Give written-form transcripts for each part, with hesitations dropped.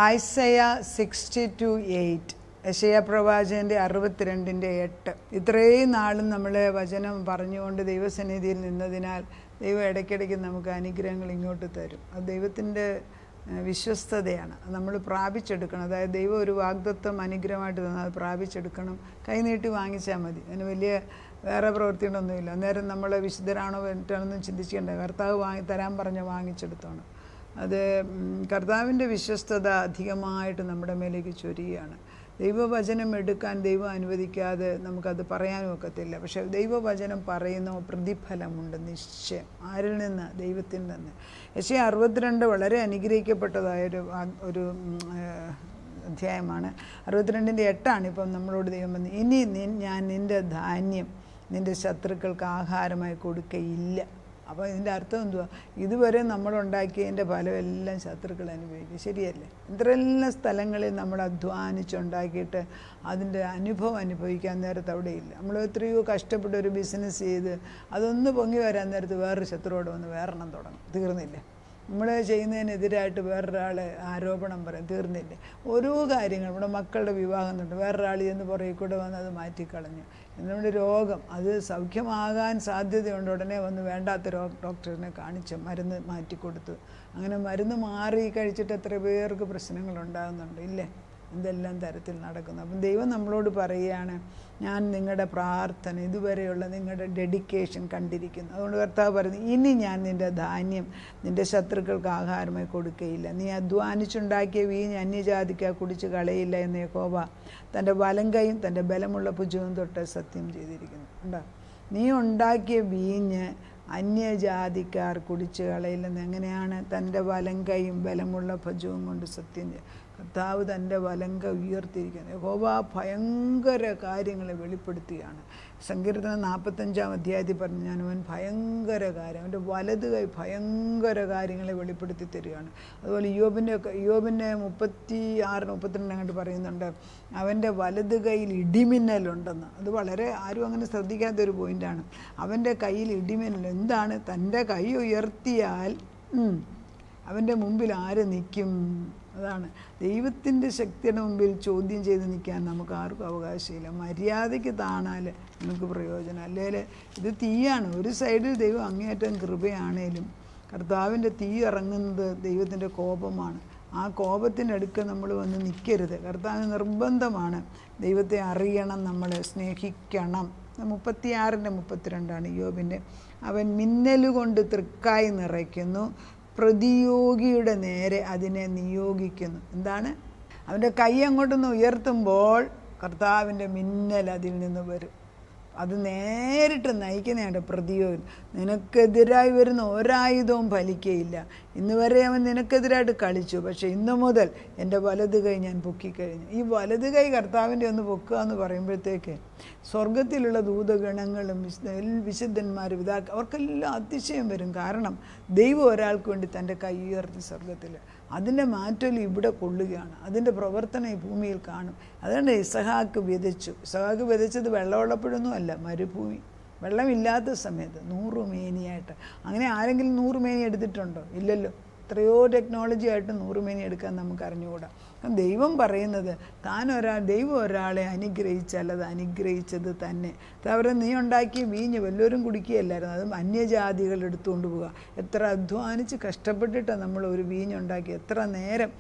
ഐസയ 62:8, യെശയ്യാ പ്രവാചകൻ്റെ 62:8. ഇത്രയും നാളും നമ്മൾ വചനം പറഞ്ഞുകൊണ്ട് ദൈവസന്നിധിയിൽ നിന്നതിനാൽ ദൈവം ഇടയ്ക്കിടയ്ക്ക് നമുക്ക് അനുഗ്രഹങ്ങൾ ഇങ്ങോട്ട് തരും. അത് ദൈവത്തിൻ്റെ വിശ്വസ്തതയാണ്. അത് നമ്മൾ പ്രാപിച്ചെടുക്കണം. അതായത് ദൈവം ഒരു വാഗ്ദത്തം അനുഗ്രഹമായിട്ട് തന്നാൽ അത് പ്രാപിച്ചെടുക്കണം. കൈനീട്ടി വാങ്ങിച്ചാൽ മതി. അതിന് വലിയ വേറെ പ്രവൃത്തികളൊന്നുമില്ല. അന്നേരം നമ്മൾ വിശുദ്ധരാണോ വേണ്ടിയിട്ടാണെന്നും ചിന്തിക്കേണ്ട. കർത്താവ് തരാൻ പറഞ്ഞ വാങ്ങിച്ചെടുത്തോണം. അത് കർത്താവിൻ്റെ വിശ്വസ്തത അധികമായിട്ട് നമ്മുടെ മേലേക്ക് ചൊരിയുകയാണ്. ദൈവവചനം എടുക്കാൻ ദൈവം അനുവദിക്കാതെ നമുക്കത് പറയാനും ഒക്കത്തില്ല. പക്ഷേ ദൈവവചനം പറയുന്ന പ്രതിഫലമുണ്ട് നിശ്ചയം. ആരിൽ നിന്ന്? ദൈവത്തിൽ നിന്ന്. യെശയ്യാ 62 വളരെ അനുഗ്രഹിക്കപ്പെട്ടതായൊരു അധ്യായമാണ്. 62:8 ഇപ്പം നമ്മളോട് ദൈവം പറഞ്ഞു, ഇനി ഞാൻ നിൻ്റെ ധാന്യം നിൻ്റെ ശത്രുക്കൾക്ക് ആഹാരമായി കൊടുക്കയില്ല. അപ്പോൾ ഇതിൻ്റെ അർത്ഥം എന്തുവാ? ഇതുവരെ നമ്മളുണ്ടാക്കിയതിൻ്റെ ഫലമെല്ലാം ശത്രുക്കൾ അനുഭവിക്കും. ശരിയല്ലേ? ഇത്രയെല്ലാം സ്ഥലങ്ങളിൽ നമ്മൾ അധ്വാനിച്ചുണ്ടാക്കിയിട്ട് അതിൻ്റെ അനുഭവം അനുഭവിക്കാൻ നേരത്ത് അവിടെയില്ല. നമ്മൾ എത്രയോ കഷ്ടപ്പെട്ട് ഒരു ബിസിനസ് ചെയ്ത് അതൊന്ന് പൊങ്ങി വരാൻ നേരത്ത് വേറൊരു ശത്രുവോട് വന്ന് വേറെണ്ണം തുടങ്ങും. തീർന്നില്ലേ? നമ്മൾ ചെയ്യുന്നതിനെതിരായിട്ട് വേറൊരാൾ ആരോപണം പറയും. തീർന്നില്ലേ? ഓരോ കാര്യങ്ങൾ നമ്മുടെ മക്കളുടെ വിവാഹം തൊട്ട് വേറൊരാൾ ചെന്ന് പുറകെ കൂടെ വന്ന് അത് മാറ്റിക്കളഞ്ഞു. നമ്മുടെ രോഗം അത് സൗഖ്യമാകാൻ സാധ്യതയുണ്ട്. ഉടനെ വന്ന് വേണ്ടാത്ത ഡോക്ടറിനെ കാണിച്ച് മരുന്ന് മാറ്റിക്കൊടുത്തു. അങ്ങനെ മരുന്ന് മാറി കഴിച്ചിട്ട് എത്ര പേർക്ക് പ്രശ്നങ്ങളുണ്ടാകുന്നുണ്ട് ഇല്ലേ? എന്തെല്ലാം തരത്തിൽ നടക്കുന്നു. അപ്പം ദൈവം നമ്മളോട് പറയുകയാണ്, ഞാൻ നിങ്ങളുടെ പ്രാർത്ഥന ഇതുവരെയുള്ള നിങ്ങളുടെ ഡെഡിക്കേഷൻ കണ്ടിരിക്കുന്നു. അതുകൊണ്ട് കർത്താവ് പറയുന്നു, ഇനി ഞാൻ നിൻ്റെ ധാന്യം നിൻ്റെ ശത്രുക്കൾക്ക് ആഹാരമായി കൊടുക്കുകയില്ല. നീ അധ്വാനിച്ചുണ്ടാക്കിയ വീഞ്ഞ് അന്യജാതിക്ക് കുടിച്ച് കളയില്ല എന്ന് യഹോവ തൻ്റെ വലങ്കയും തൻ്റെ ബലമുള്ള ഭുജവും തൊട്ട് സത്യം ചെയ്തിരിക്കുന്നു. ഉണ്ടോ? നീ ഉണ്ടാക്കിയ വീഞ്ഞ് അന്യജാതിക്കാർ കുടിച്ച് കളയില്ലെന്ന് എങ്ങനെയാണ്? തൻ്റെ വലങ്കയും ബലമുള്ള ഭുജവും കൊണ്ട് സത്യം ചെയ്യും. കർത്താവ് തൻ്റെ വലങ്ക ഉയർത്തിയിരിക്കുന്നത്. യഹോവ ഭയങ്കര കാര്യങ്ങളെ വെളിപ്പെടുത്തുകയാണ്. സങ്കീർത്തനം 45 അധ്യായത്തിൽ പറഞ്ഞു, ഞാനവൻ ഭയങ്കര കാര്യം, അവൻ്റെ വലത് കൈ ഭയങ്കര കാര്യങ്ങളെ വെളിപ്പെടുത്തി തരികയാണ്. അതുപോലെ യോബിൻ്റെ 36-32 അങ്ങോട്ട് പറയുന്നുണ്ട്, അവൻ്റെ വലത് കൈയിൽ ഇടിമിന്നലുണ്ടെന്ന്. അത് വളരെ ആരും അങ്ങനെ ശ്രദ്ധിക്കാത്തൊരു പോയിൻ്റാണ്. അവൻ്റെ കയ്യിൽ ഇടിമിന്നൽ. എന്താണ്? തൻ്റെ കൈ ഉയർത്തിയാൽ അവൻ്റെ മുമ്പിൽ ആര് നിൽക്കും? അതാണ് ദൈവത്തിൻ്റെ ശക്തിയുടെ മുമ്പിൽ ചോദ്യം ചെയ്ത് നിൽക്കാൻ നമുക്ക് ആർക്കും അവകാശമില്ല. മര്യാദയ്ക്ക് താണാൽ നമുക്ക് പ്രയോജനം. അല്ലെങ്കിൽ ഇത് തീയാണ്. ഒരു സൈഡിൽ ദൈവം അങ്ങേയറ്റം കൃപയാണേലും കർത്താവിൻ്റെ തീ ഇറങ്ങുന്നത് ദൈവത്തിൻ്റെ കോപമാണ്. ആ കോപത്തിൻ്റെ അടുക്ക് നമ്മൾ വന്ന് നിൽക്കരുത്. കർത്താവിന് നിർബന്ധമാണ് ദൈവത്തെ അറിയണം, നമ്മളെ സ്നേഹിക്കണം. 36-32 യോബിൻ്റെ. അവൻ മിന്നലുകൊണ്ട് തൃക്കായി നിറയ്ക്കുന്നു, പ്രതിയോഗിയുടെ നേരെ അതിനെ നിയോഗിക്കുന്നു. എന്താണ്? അവൻ്റെ കൈ അങ്ങോട്ടൊന്ന് ഉയർത്തുമ്പോൾ കർത്താവിൻ്റെ മിന്നൽ അതിൽ നിന്ന് വരും. അത് നേരിട്ട് നയിക്കുന്നതാണ് പ്രതിയോഗം. നിനക്കെതിരായി വരുന്ന ഒരായുധവും ഫലിക്കയില്ല. ഇന്ന് വരെ അവൻ നിനക്കെതിരായിട്ട് കളിച്ചു, പക്ഷേ ഇന്നു മുതൽ എൻ്റെ വലത് കൈ ഞാൻ പൊക്കിക്കഴിഞ്ഞു. ഈ വലത് കൈ കർത്താവിൻ്റെ ഒന്ന് പൊക്കുക എന്ന് പറയുമ്പോഴത്തേക്ക് സ്വർഗത്തിലുള്ള ദൂതഗണങ്ങളും വിശുദ്ധന്മാരും അവർക്കെല്ലാം അതിശയം വരും. കാരണം ദൈവം ഒരാൾക്ക് വേണ്ടി തൻ്റെ കൈ ഉയർത്തി സ്വർഗത്തിൽ അതിൻ്റെ മാറ്റം ഇവിടെ കൊള്ളുകയാണ്. അതിൻ്റെ പ്രവർത്തനം ഈ ഭൂമിയിൽ കാണും. അതുകൊണ്ട് ഇസഹാക്ക് വിതച്ചത് വെള്ളമുള്ളപ്പോഴൊന്നും അല്ല, മരുഭൂമി, വെള്ളമില്ലാത്ത സമയത്ത് 100 മേനിയായിട്ട്. അങ്ങനെ ആരെങ്കിലും 100 മേനി എടുത്തിട്ടുണ്ടോ? ഇല്ലല്ലോ. എത്രയോ ടെക്നോളജി ആയിട്ട് 100 മേനി എടുക്കാൻ നമുക്ക് അറിഞ്ഞുകൂടാ. ദൈവം പറയുന്നത് ദൈവം ഒരാളെ അനുഗ്രഹിച്ചാൽ അത് അനുഗ്രഹിച്ചത് തന്നെ. അവരെ നീ ഉണ്ടാക്കിയ വീഞ്ഞ് വല്ലവരും കുടിക്കുകയല്ലായിരുന്നു, അതും അന്യജാതികൾ എടുത്തുകൊണ്ട് പോവുക. എത്ര അധ്വാനിച്ച് കഷ്ടപ്പെട്ടിട്ടാണ് നമ്മൾ ഒരു വീഞ്ഞുണ്ടാക്കി. എത്ര നേരം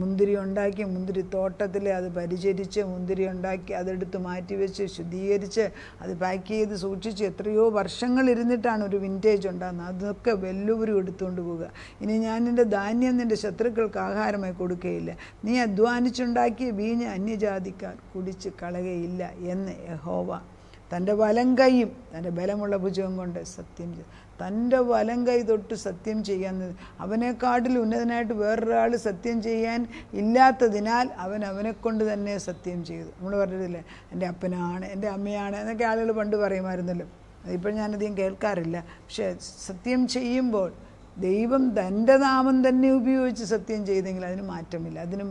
മുന്തിരി ഉണ്ടാക്കി, മുന്തിരി തോട്ടത്തിൽ അത് പരിചരിച്ച്, മുന്തിരി ഉണ്ടാക്കി അതെടുത്ത് മാറ്റിവെച്ച് ശുദ്ധീകരിച്ച് അത് പാക്ക് ചെയ്ത് സൂക്ഷിച്ച് എത്രയോ വർഷങ്ങൾ ഇരുന്നിട്ടാണ് ഒരു വിൻറ്റേജ് ഉണ്ടാകുന്നത്. അതൊക്കെ വല്ലവരും എടുത്തുകൊണ്ട് പോവുക. ഇനി ഞാൻ നിൻ്റെ ധാന്യം നിൻ്റെ ശത്രുക്കൾക്ക് ആഹാരമായി കൊടുക്കുകയില്ല. നീ അധ്വാനിച്ചുണ്ടാക്കിയ വീഞ്ഞ് അന്യജാതിക്കാർ കുടിച്ച് കളയുകയില്ല എന്ന് യഹോവ തൻ്റെ വലങ്കയും തൻ്റെ ബലമുള്ള ഭുജവും കൊണ്ട് സത്യം ചെയ്തു. തൻ്റെ വലങ്കൈ തൊട്ട് സത്യം ചെയ്യാൻ അവനെക്കാട്ടിൽ ഉന്നതനായിട്ട് വേറൊരാൾ സത്യം ചെയ്യാൻ ഇല്ലാത്തതിനാൽ അവനെക്കൊണ്ട് തന്നെ സത്യം ചെയ്തു. നമ്മൾ പറഞ്ഞിട്ടില്ലേ, എൻ്റെ അപ്പനാണ്, എൻ്റെ അമ്മയാണ് എന്നൊക്കെ ആളുകൾ പണ്ട് പറയുമായിരുന്നല്ലോ. അതിപ്പോൾ ഞാനധികം കേൾക്കാറില്ല. പക്ഷേ സത്യം ചെയ്യുമ്പോൾ ദൈവം തൻ്റെ നാമം തന്നെ ഉപയോഗിച്ച് സത്യം ചെയ്തെങ്കിൽ അതിന്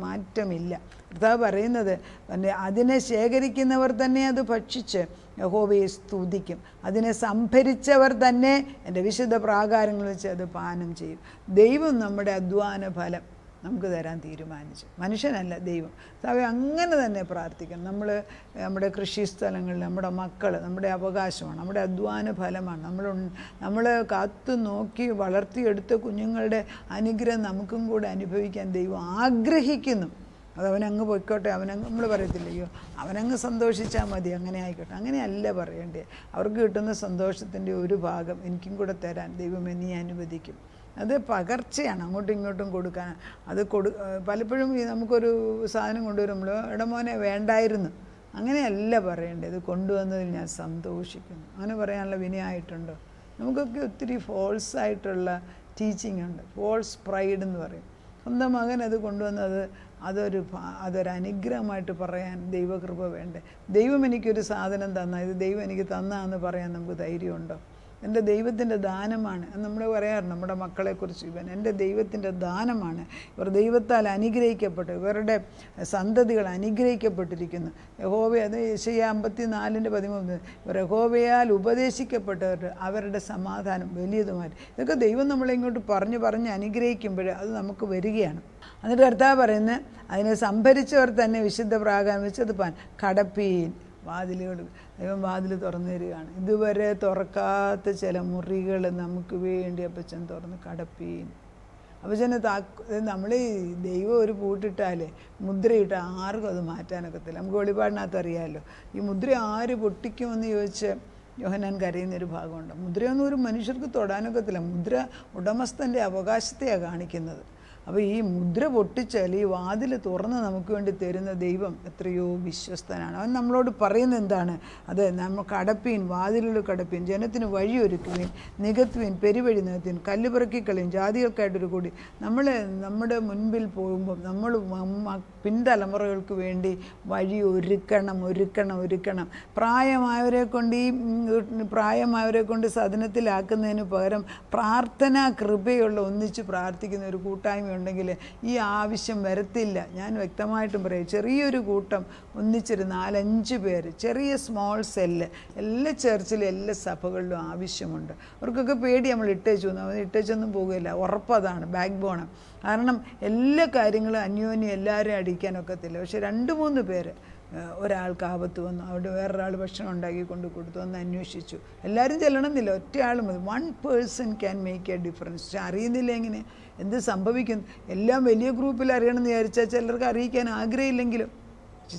മാറ്റമില്ല. കർത്താവ് പറയുന്നത് അതിനെ ശേഖരിക്കുന്നവർ തന്നെ അത് ഭക്ഷിച്ച് യഹോവയെ സ്തുതിക്കും. അതിനെ സംഭരിച്ചവർ തന്നെ എൻ്റെ വിശുദ്ധ പ്രാകാരങ്ങൾ വെച്ച് അത് പാനം ചെയ്യും. ദൈവം നമ്മുടെ അധ്വാന ഫലം നമുക്ക് തരാൻ തീരുമാനിച്ചു. മനുഷ്യനല്ല, ദൈവം. അവയെ അങ്ങനെ തന്നെ പ്രാർത്ഥിക്കണം. നമ്മുടെ കൃഷി സ്ഥലങ്ങളിൽ നമ്മുടെ മക്കൾ നമ്മുടെ അവകാശമാണ്, നമ്മുടെ അധ്വാന ഫലമാണ്. നമ്മൾ കാത്തു നോക്കി വളർത്തിയെടുത്ത കുഞ്ഞുങ്ങളുടെ അനുഗ്രഹം നമുക്കും കൂടെ അനുഭവിക്കാൻ ദൈവം ആഗ്രഹിക്കുന്നു. അതവനങ്ങ് പൊയ്ക്കോട്ടെ, നമ്മൾ പറയത്തില്ലയോ അവനങ്ങ് സന്തോഷിച്ചാൽ മതി, അങ്ങനെ ആയിക്കോട്ടെ. അങ്ങനെയല്ല പറയേണ്ടത്. അവർക്ക് കിട്ടുന്ന സന്തോഷത്തിൻ്റെ ഒരു ഭാഗം എനിക്കും കൂടെ തരാൻ ദൈവമേ നീ അനുവദിക്കും. അത് പകർച്ചയാണ്, അങ്ങോട്ടും ഇങ്ങോട്ടും കൊടുക്കാൻ. അത് പലപ്പോഴും നമുക്കൊരു സാധനം കൊണ്ടുവരുമ്പോൾ ഇടമോനെ വേണ്ടായിരുന്നു, അങ്ങനെയല്ല പറയേണ്ടത്. ഇത് കൊണ്ടുവന്നതിൽ ഞാൻ സന്തോഷിക്കുന്നു, അങ്ങനെ പറയാനുള്ള വിനയമായിട്ടുണ്ടോ? നമുക്കൊക്കെ ഒത്തിരി ഫോൾസായിട്ടുള്ള ടീച്ചിങ് ഉണ്ട്. ഫോൾസ് പ്രൈഡ് എന്ന് പറയും. സ്വന്തം മകൻ അത് കൊണ്ടുവന്നത് അതൊരു അനുഗ്രഹമായിട്ട് പറയാൻ ദൈവകൃപ വേണ്ടേ? ദൈവം എനിക്കൊരു സാധനം തന്ന, ഇത് ദൈവം എനിക്ക് തന്നാന്ന് പറയാൻ നമുക്ക് ധൈര്യമുണ്ടോ? എൻ്റെ ദൈവത്തിൻ്റെ ദാനമാണ് എന്ന് നമ്മൾ പറയാറുണ്ട് നമ്മുടെ മക്കളെക്കുറിച്ച്. ഇവൻ എൻ്റെ ദൈവത്തിൻ്റെ ദാനമാണ്, ഇവർ ദൈവത്താൽ അനുഗ്രഹിക്കപ്പെട്ടു, ഇവരുടെ സന്തതികൾ അനുഗ്രഹിക്കപ്പെട്ടിരിക്കുന്നു. അത് യെശയ്യാ 54:13 ഇവർ യഹോവയാൽ ഉപദേശിക്കപ്പെട്ടവർ അവരുടെ സമാധാനം വലിയതുമായിട്ട്. ഇതൊക്കെ ദൈവം നമ്മളെ ഇങ്ങോട്ട് പറഞ്ഞ് അനുഗ്രഹിക്കുമ്പോൾ അത് നമുക്ക് വരികയാണ്. എന്നിട്ട് കർത്താവ് പറയുന്നത്, അതിനെ സംഭരിച്ചവർ തന്നെ വിശുദ്ധ പ്രാകാരം വെച്ചത് പാൻ കടപ്പീൻ. വാതിലുകൾ ദൈവം വാതിൽ തുറന്നു തരികയാണ്. ഇതുവരെ തുറക്കാത്ത ചില മുറികൾ നമുക്ക് വേണ്ടി അപ്പച്ചൻ തുറന്ന് കടപ്പീൻ. അപ്പച്ചന് നമ്മൾ ദൈവം ഒരു പൂട്ടിട്ടാൽ മുദ്രയിട്ട് ആർക്കും അത് മാറ്റാനൊക്കത്തില്ല. നമുക്ക് വെളിപാടിനകത്ത് അറിയാമല്ലോ, ഈ മുദ്ര ആര് പൊട്ടിക്കുമെന്ന് ചോദിച്ച് യോഹന്നാൻ കരയുന്നൊരു ഭാഗമുണ്ട്. മുദ്രയൊന്നും ഒരു മനുഷ്യർക്ക് തൊടാനൊക്കത്തില്ല. മുദ്ര ഉടമസ്ഥൻ്റെ അവകാശത്തെയാണ് കാണിക്കുന്നത്. അപ്പോൾ ഈ മുദ്ര പൊട്ടിച്ചാൽ ഈ വാതിൽ തുറന്ന് നമുക്ക് വേണ്ടി തരുന്ന ദൈവം എത്രയോ വിശ്വസ്തനാണ്. അവൻ നമ്മളോട് പറയുന്നത് എന്താണ്? അത് നമ്മൾ കടപ്പീൻ, വാതിലുകൾ കടപ്പീൻ, ജനത്തിന് വഴിയൊരുക്കുവീൻ, നികത്തുവീൻ, പെരുവഴി നികത്തുവീൻ, കല്ല് പിറക്കിക്കളയും, ജാതികൾക്കായിട്ടൊരു കൂടി. നമ്മുടെ മുൻപിൽ പോകുമ്പം നമ്മൾ പിൻതലമുറകൾക്ക് വേണ്ടി വഴി ഒരുക്കണം. പ്രായമായവരെ കൊണ്ട് സദനത്തിലാക്കുന്നതിന് പകരം പ്രാർത്ഥനാ കൃപയുള്ള ഒന്നിച്ച് പ്രാർത്ഥിക്കുന്ന ഒരു കൂട്ടായ്മ ഉണ്ടെങ്കിൽ ഈ ആവശ്യം വരത്തില്ല. ഞാൻ വ്യക്തമായിട്ടും പറയും, ചെറിയൊരു കൂട്ടം ഒന്നിച്ചൊരു 4-5 പേര്, ചെറിയ സ്മോൾ സെല്ല് എല്ലാ ചർച്ചിലും എല്ലാ സഭകളിലും ആവശ്യമുണ്ട്. അവർക്കൊക്കെ പേടി നമ്മൾ ഇട്ടേച്ചൊന്നും പോകുകയില്ല. ഉറപ്പതാണ്, ബാക്ക് ബോണ്. കാരണം എല്ലാ കാര്യങ്ങളും അന്യോന്യം എല്ലാവരെയും അടിക്കാനൊക്കത്തില്ല. പക്ഷെ 2-3 പേര്, ഒരാൾക്ക് ആപത്ത് വന്നു, അവിടെ വേറൊരാൾ ഭക്ഷണം ഉണ്ടാക്കി കൊണ്ട് കൊടുത്തു, ഒന്ന് അന്വേഷിച്ചു. എല്ലാവരും ചെല്ലണമെന്നില്ല, ഒറ്റയാൾ മതി. 1 person can make A difference. പക്ഷെ അറിയുന്നില്ല എങ്ങനെ എന്ത് സംഭവിക്കും. എല്ലാം വലിയ ഗ്രൂപ്പിൽ അറിയണമെന്ന് വിചാരിച്ചാൽ ചിലർക്ക് അറിയിക്കാൻ ആഗ്രഹമില്ലെങ്കിലും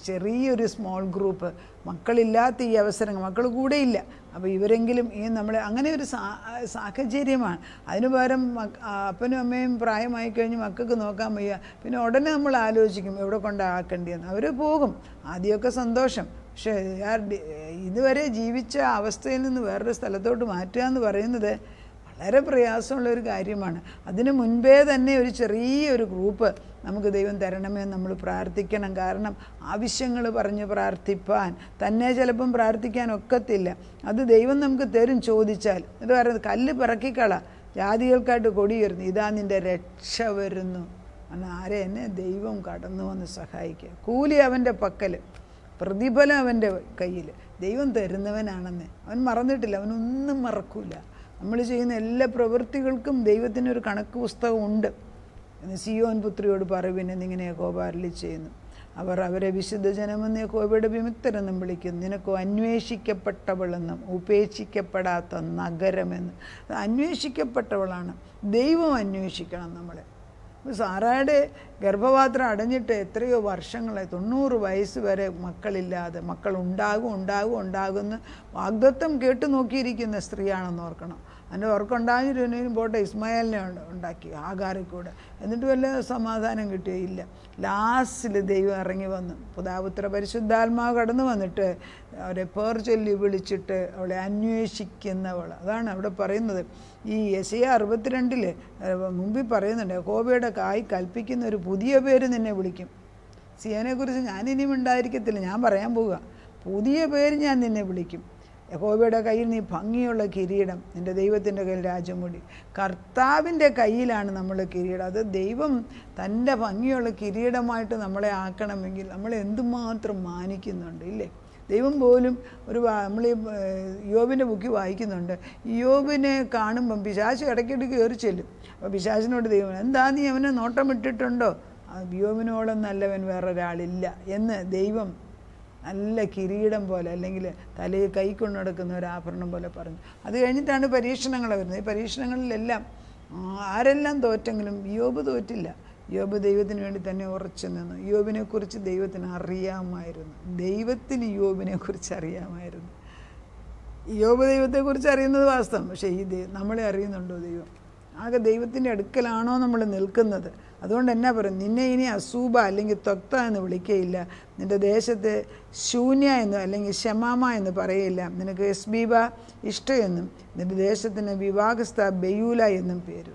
ചെറിയൊരു സ്മോൾ ഗ്രൂപ്പ്, മക്കളില്ലാത്ത ഈ അവസരങ്ങൾ, മക്കൾ കൂടെയില്ല, അപ്പോൾ ഇവരെങ്കിലും ഈ നമ്മളെ അങ്ങനെ ഒരു സാഹചര്യമാണ്. അതിന് പകരം അപ്പനും അമ്മയും പ്രായമായി കഴിഞ്ഞ് മക്കൾക്ക് നോക്കാൻ വയ്യ, പിന്നെ ഉടനെ നമ്മൾ ആലോചിക്കും എവിടെ കൊണ്ടാക്കേണ്ടിയെന്ന്. അവർ പോകും, ആദ്യമൊക്കെ സന്തോഷം. പക്ഷേ ഇതുവരെ ജീവിച്ച അവസ്ഥയിൽ നിന്ന് വേറൊരു സ്ഥലത്തോട്ട് മാറ്റുക എന്ന് പറയുന്നത് വളരെ പ്രയാസമുള്ളൊരു കാര്യമാണ്. അതിന് മുൻപേ തന്നെ ഒരു ചെറിയൊരു ഗ്രൂപ്പ് നമുക്ക് ദൈവം തരണമെന്ന് നമ്മൾ പ്രാർത്ഥിക്കണം. കാരണം ആവശ്യങ്ങൾ പറഞ്ഞ് പ്രാർത്ഥിപ്പാൻ തന്നെ ചിലപ്പം പ്രാർത്ഥിക്കാൻ ഒക്കത്തില്ല. അത് ദൈവം നമുക്ക് തരും ചോദിച്ചാൽ. എന്നിട്ട് പറയുന്നത് കല്ല് പിറക്കിക്കള, ജാതികൾക്കായിട്ട് കൊടിയേറുന്നു, ഇതാ നിൻ്റെ രക്ഷ വരുന്നു. ആരെ? എന്നെ ദൈവം കടന്നു വന്ന് സഹായിക്കുക. കൂലി അവൻ്റെ പക്കൽ, പ്രതിഫലം അവൻ്റെ കയ്യിൽ. ദൈവം തരുന്നവനാണെന്ന് അവൻ മറന്നിട്ടില്ല, അവനൊന്നും മറക്കൂല. നമ്മൾ ചെയ്യുന്ന എല്ലാ പ്രവൃത്തികൾക്കും ദൈവത്തിനൊരു കണക്ക് പുസ്തകമുണ്ട്. സിയോൻ പുത്രിയോട് പറയുവിൻ എന്നിങ്ങനെ യഹോവ അരുളി ചെയ്യുന്നു. അവരെ വിശുദ്ധ ജനമെന്ന് യഹോവയുടെ വിമുക്തരെന്നും വിളിക്കുന്നു. നിനക്കോ അന്വേഷിക്കപ്പെട്ടവളെന്നും ഉപേക്ഷിക്കപ്പെടാത്ത നഗരമെന്ന്. അന്വേഷിക്കപ്പെട്ടവളാണ്. ദൈവം അന്വേഷിക്കണം നമ്മളെ. സാറായുടെ ഗർഭപാത്രം അടഞ്ഞിട്ട് എത്രയോ വർഷങ്ങളായി, 90 വയസ്സ് വരെ മക്കളില്ലാതെ, ഉണ്ടാകുമെന്ന് വാഗ്ദത്തം കേട്ട് നോക്കിയിരിക്കുന്ന സ്ത്രീയാണെന്ന് ഓർക്കണം. അതിൻ്റെ ഓർക്കുണ്ടായിരുന്നതിനും പോട്ടെ, ഇസ്മായേലിനെ ഉണ്ടാക്കി ആഗാറിൽ കൂടെ. എന്നിട്ട് വല്ല സമാധാനം കിട്ടുകയില്ല. ലാസ്റ്റിൽ ദൈവം ഇറങ്ങി വന്നു, പുതാപുത്ര പരിശുദ്ധാത്മാവ് കടന്നു വന്നിട്ട് അവരെ പേർ ചൊല്ലി വിളിച്ചിട്ട് അവളെ അന്വേഷിക്കുന്നവൾ. അതാണ് അവിടെ പറയുന്നത്. ഈ യെശയ്യാ 62 മുമ്പിൽ പറയുന്നുണ്ട്, യഹോവയുടെ കായ് കൽപ്പിക്കുന്ന ഒരു പുതിയ പേര് നിന്നെ വിളിക്കും. സിയോനെക്കുറിച്ച് ഞാനിനിയും ഉണ്ടായിരിക്കത്തില്ല, ഞാൻ പറയാൻ പോവുക. പുതിയ പേര് ഞാൻ നിന്നെ വിളിക്കും. യഹോവയുടെ കയ്യിൽ നീ ഭംഗിയുള്ള കിരീടം, നിൻ്റെ ദൈവത്തിൻ്റെ കയ്യിൽ രാജമുടി. കർത്താവിൻ്റെ കയ്യിലാണ് നമ്മൾ കിരീടം. അത് ദൈവം തൻ്റെ ഭംഗിയുള്ള കിരീടമായിട്ട് നമ്മളെ ആക്കണമെങ്കിൽ നമ്മൾ എന്തുമാത്രം മാനിക്കുന്നുണ്ട് ഇല്ലേ? ദൈവം പോലും നമ്മൾ ഈ യോബിൻ്റെ ബുക്കിൽ വായിക്കുന്നുണ്ട്. യോബിനെ കാണുമ്പം പിശാച് ഇടയ്ക്കിടയ്ക്ക് കയറി ചെല്ലും. അപ്പോൾ പിശാചിനോട് ദൈവം, എന്താ നീ അവനെ നോട്ടം ഇട്ടിട്ടുണ്ടോ? യോബിനോളം നല്ലവൻ വേറൊരാളില്ല എന്ന് ദൈവം നല്ല കിരീടം പോലെ, അല്ലെങ്കിൽ തലയിൽ കൈ കൊണ്ടു നടക്കുന്ന ഒരു ആഭരണം പോലെ പറഞ്ഞു. അത് കഴിഞ്ഞിട്ടാണ് പരീക്ഷണങ്ങൾ വരുന്നത്. ഈ പരീക്ഷണങ്ങളിലെല്ലാം ആരെല്ലാം തോറ്റെങ്കിലും യോബ് തോറ്റില്ല. യോബ് ദൈവത്തിന് വേണ്ടി തന്നെ ഉറച്ചു നിന്നു. യോബിനെക്കുറിച്ച് ദൈവത്തിന് അറിയാമായിരുന്നു. ദൈവത്തിന് യോബിനെക്കുറിച്ച് അറിയാമായിരുന്നു. യോബ് ദൈവത്തെക്കുറിച്ച് അറിയുന്നത് വാസ്തവം. പക്ഷേ നമ്മളെ അറിയുന്നുണ്ടോ ദൈവം? ആകെ ദൈവത്തിൻ്റെ അടുക്കലാണോ നമ്മൾ നിൽക്കുന്നത്? അതുകൊണ്ട് എന്നാ പറയും, നിന്നെ ഇനി അസൂബ അല്ലെങ്കിൽ ത്വക്ത എന്ന് വിളിക്കയില്ല, നിൻ്റെ ദേശത്തെ ശൂന്യ എന്ന് അല്ലെങ്കിൽ ഷമാമ എന്ന് പറയില്ല, നിനക്ക് എസ്ബീബ ഇഷ്ട എന്നും നിൻ്റെ ദേശത്തിന് വിവാഹസ്ഥ ബെയൂല എന്നും പേര്,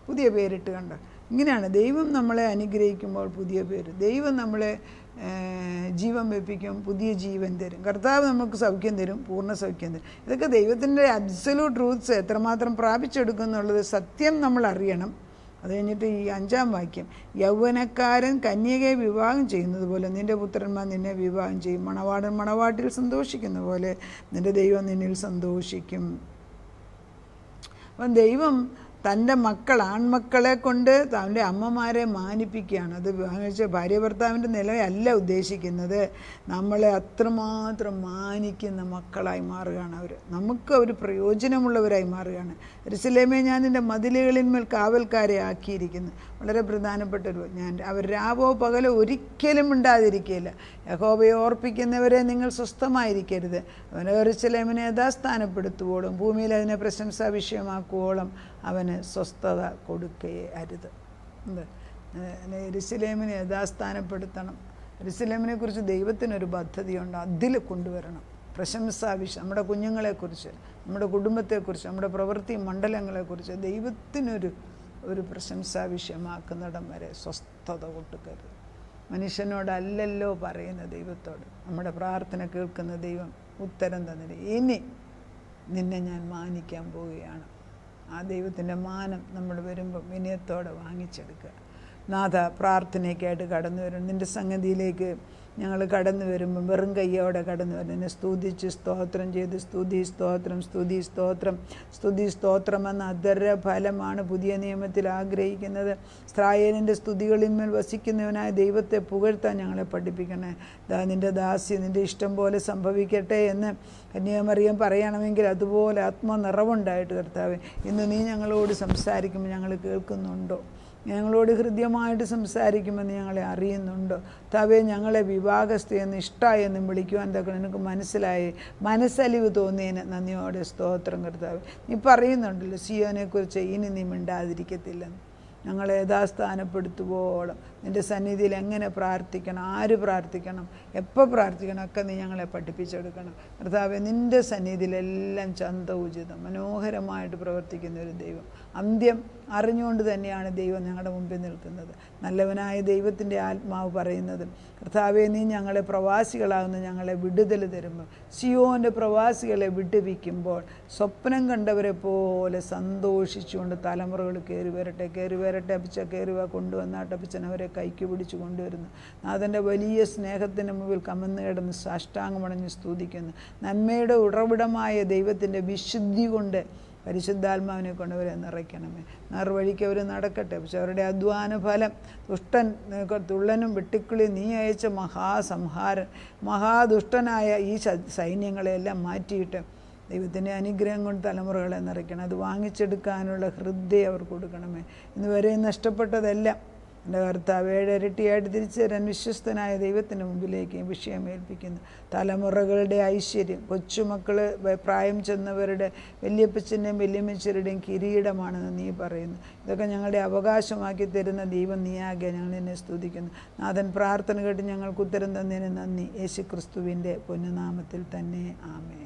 പുതിയ പേരിട്ട് കണ്ടോ. ഇങ്ങനെയാണ് ദൈവം നമ്മളെ അനുഗ്രഹിക്കുമ്പോൾ പുതിയ പേര്. ദൈവം നമ്മളെ ജീവൻ വെപ്പിക്കും, പുതിയ ജീവൻ തരും. കർത്താവ് നമുക്ക് സൗഖ്യം തരും, പൂർണ്ണ സൗഖ്യം തരും. ഇതൊക്കെ ദൈവത്തിൻ്റെ അബ്സല്യൂട്ട് ട്രൂത്ത്സ് എത്രമാത്രം പ്രാപിച്ചെടുക്കും എന്നുള്ളത് സത്യം നമ്മൾ അറിയണം. അത് കഴിഞ്ഞിട്ട് ഈ 5-ാം വാക്യം, യൗവനക്കാരൻ കന്യകയെ വിവാഹം ചെയ്യുന്നത് പോലെ നിൻ്റെ പുത്രന്മാർ നിന്നെ വിവാഹം ചെയ്യും. മണവാടൻ മണവാട്ടിൽ സന്തോഷിക്കുന്ന പോലെ നിൻ്റെ ദൈവം നിന്നിൽ സന്തോഷിക്കും. അപ്പം ദൈവം തൻ്റെ ആൺമക്കളെ കൊണ്ട് തൻ്റെ അമ്മമാരെ മാനിപ്പിക്കുകയാണ്. അത് ഭാര്യ ഭർത്താവിൻ്റെ നിലയല്ല ഉദ്ദേശിക്കുന്നത്. നമ്മളെ അത്രമാത്രം മാനിക്കുന്ന മക്കളായി മാറുകയാണ് അവർ. നമുക്ക് അവർ പ്രയോജനമുള്ളവരായി മാറുകയാണ്. യെരൂശലേമേ, ഞാൻ നിൻ്റെ മതിലുകളിന്മേൽ കാവൽക്കാരെ ആക്കിയിരിക്കുന്നു. വളരെ പ്രധാനപ്പെട്ടൊരു അവർ രാവോ പകലോ ഒരിക്കലും ഉണ്ടാതിരിക്കുകയില്ല. യഹോവയെ ഓർപ്പിക്കുന്നവരെ നിങ്ങൾ സ്വസ്ഥമായിരിക്കരുത്. അവൻ യെരൂശലേമിനെ യഥാസ്ഥാനപ്പെടുത്തുവോളും ഭൂമിയിൽ അതിനെ പ്രശംസാ വിഷയമാക്കുവോളം അവന് സ്വസ്ഥത കൊടുക്കുകയേ അരുത്. യെരൂശലേമിനെ യഥാസ്ഥാനപ്പെടുത്തണം. യെരൂശലേമിനെ കുറിച്ച് ദൈവത്തിനൊരു പദ്ധതിയുണ്ട്, അതിൽ കൊണ്ടുവരണം. പ്രശംസാ വിഷയം നമ്മുടെ കുഞ്ഞുങ്ങളെക്കുറിച്ച്, നമ്മുടെ കുടുംബത്തെക്കുറിച്ച്, നമ്മുടെ പ്രവൃത്തി മണ്ഡലങ്ങളെക്കുറിച്ച് ദൈവത്തിനൊരു പ്രശംസാ വിഷയമാക്കുന്നിടം വരെ സ്വസ്ഥത കൊടുക്കരുത്. മനുഷ്യനോടല്ലല്ലോ പറയുന്ന ദൈവത്തോട്. നമ്മുടെ പ്രാർത്ഥന കേൾക്കുന്ന ദൈവം ഉത്തരം തന്നിട്ട് ഇനി നിന്നെ ഞാൻ മാനിക്കാൻ പോവുകയാണ്. ആ ദൈവത്തിൻ്റെ മാനം നമ്മൾ വരുമ്പോൾ വിനയത്തോടെ വാങ്ങിച്ചെടുക്കുക. നാഥ, പ്രാർത്ഥനയ്ക്കായിട്ട് കടന്നു വരണം. നിൻ്റെ സംഗതിയിലേക്ക് ഞങ്ങൾ കടന്നു വരുമ്പം വെറും കയ്യോടെ കടന്നു വരണം. എന്നെ സ്തുതിച്ച് സ്തോത്രം ചെയ്ത് സ്തുതി സ്തോത്രം സ്തുതി സ്തോത്രം സ്തുതി സ്തോത്രം എന്ന അധരഫലമാണ് പുതിയ നിയമത്തിൽ ആഗ്രഹിക്കുന്നത്. ഇസ്രായേലിൻ്റെ സ്തുതികളിന്മേൽ വസിക്കുന്നവനായ ദൈവത്തെ പുകഴ്ത്താൻ ഞങ്ങളെ പഠിപ്പിക്കണേ. നിൻ്റെ ദാസി നിൻ്റെ ഇഷ്ടം പോലെ സംഭവിക്കട്ടെ എന്ന് കന്യാമറിയം പറയണമെങ്കിൽ അതുപോലെ ആത്മനിറവുണ്ടായിട്ട് കർത്താവേ, ഇന്ന് നീ ഞങ്ങളോട് സംസാരിക്കുമ്പോൾ ഞങ്ങൾ കേൾക്കുന്നുണ്ടോ? ഞങ്ങളോട് ഹൃദ്യമായിട്ട് സംസാരിക്കുമെന്ന് ഞങ്ങളെ അറിയുന്നുണ്ടോ? കർത്താവേ, ഞങ്ങളെ വിവാഹസ്ഥയെന്ന് ഇഷ്ടമായെന്നും വിളിക്കുവാൻ തക്ക എനിക്ക് മനസ്സിലായി. മനസ്സലിവ് തോന്നിയതിന് നന്ദിയോടെ സ്തോത്രം കർത്താവേ. നീ പറയുന്നുണ്ടല്ലോ സിയോനെക്കുറിച്ച് ഇനി നീ മിണ്ടാതിരിക്കത്തില്ലെന്ന്. ഞങ്ങളെ യഥാസ്ഥാനപ്പെടുത്തുവോളം നിൻ്റെ സന്നിധിയിൽ എങ്ങനെ പ്രാർത്ഥിക്കണം, ആര് പ്രാർത്ഥിക്കണം, എപ്പോൾ പ്രാർത്ഥിക്കണം ഒക്കെ നീ ഞങ്ങളെ പഠിപ്പിച്ചെടുക്കണം കർത്താവേ. നിൻ്റെ സന്നിധിയിലെല്ലാം ചന്തോചിതം മനോഹരമായിട്ട് പ്രവർത്തിക്കുന്ന ഒരു ദൈവം. അന്ത്യം അറിഞ്ഞുകൊണ്ട് തന്നെയാണ് ദൈവം ഞങ്ങളുടെ മുമ്പിൽ നിൽക്കുന്നത്. നല്ലവനായ ദൈവത്തിൻ്റെ ആത്മാവ് പറയുന്നത്, കർത്താവേ, നീ ഞങ്ങളെ പ്രവാസികളാകുന്ന ഞങ്ങളെ വിടുതൽ തരുമ്പോൾ, സിയോൻ്റെ പ്രവാസികളെ വിടുവിക്കുമ്പോൾ സ്വപ്നം കണ്ടവരെ പോലെ സന്തോഷിച്ചുകൊണ്ട് തലമുറകൾ കയറി വരട്ടെ അപ്പിച്ച കയറുക കൊണ്ടുവന്നാട്ട് അപ്പിച്ചൻ അവരെ കൈക്ക് പിടിച്ച് കൊണ്ടുവരുന്നു. നാഥൻ്റെ വലിയ സ്നേഹത്തിന് മുമ്പിൽ കമന്ന് കിടന്ന് സാഷ്ടാംഗമണഞ്ഞ് സ്തുതിക്കുന്നു. നന്മയുടെ ഉറവിടമായ ദൈവത്തിൻ്റെ വിശുദ്ധി കൊണ്ട് പരിശുദ്ധാത്മാവിനെ കൊണ്ടവരെ നിറയ്ക്കണമേ. നേർവഴിക്ക് അവർ നടക്കട്ടെ. പക്ഷെ അവരുടെ അധ്വാന ഫലം തുള്ളനും വെട്ടിക്കുളി നീ അയച്ച മഹാസംഹാരൻ, മഹാദുഷ്ടനായ ഈ സൈന്യങ്ങളെല്ലാം മാറ്റിയിട്ട് ദൈവത്തിൻ്റെ അനുഗ്രഹം കൊണ്ട് തലമുറകളെ നിറയ്ക്കണം. അത് വാങ്ങിച്ചെടുക്കാനുള്ള ഹൃദയം അവർ കൊടുക്കണമേ. ഇന്ന് വരെ നഷ്ടപ്പെട്ടതെല്ലാം എൻ്റെ കർത്താവ് 7 ഇരട്ടിയായിട്ട് തിരിച്ചു തരാൻ വിശ്വസ്തനായ ദൈവത്തിൻ്റെ മുമ്പിലേക്ക് വിഷയം ഏൽപ്പിക്കുന്നു. തലമുറകളുടെ ഐശ്വര്യം, കൊച്ചുമക്കൾ, പ്രായം ചെന്നവരുടെ വല്യപ്പച്ചൻ്റെയും വല്യമ്മച്ചരുടെയും കിരീടമാണെന്ന് നീ പറയുന്നു. ഇതൊക്കെ ഞങ്ങളുടെ അവകാശമാക്കി തരുന്ന ദൈവം നീയാകെ ഞങ്ങൾ നിന്നെ സ്തുതിക്കുന്നു. നാഥൻ, പ്രാർത്ഥന കേട്ട് ഞങ്ങൾക്ക് ഉത്തരം തന്നതിന് നന്ദി. യേശുക്രിസ്തുവിൻ്റെ പൊന്നുനാമത്തിൽ തന്നെ, ആമേൻ.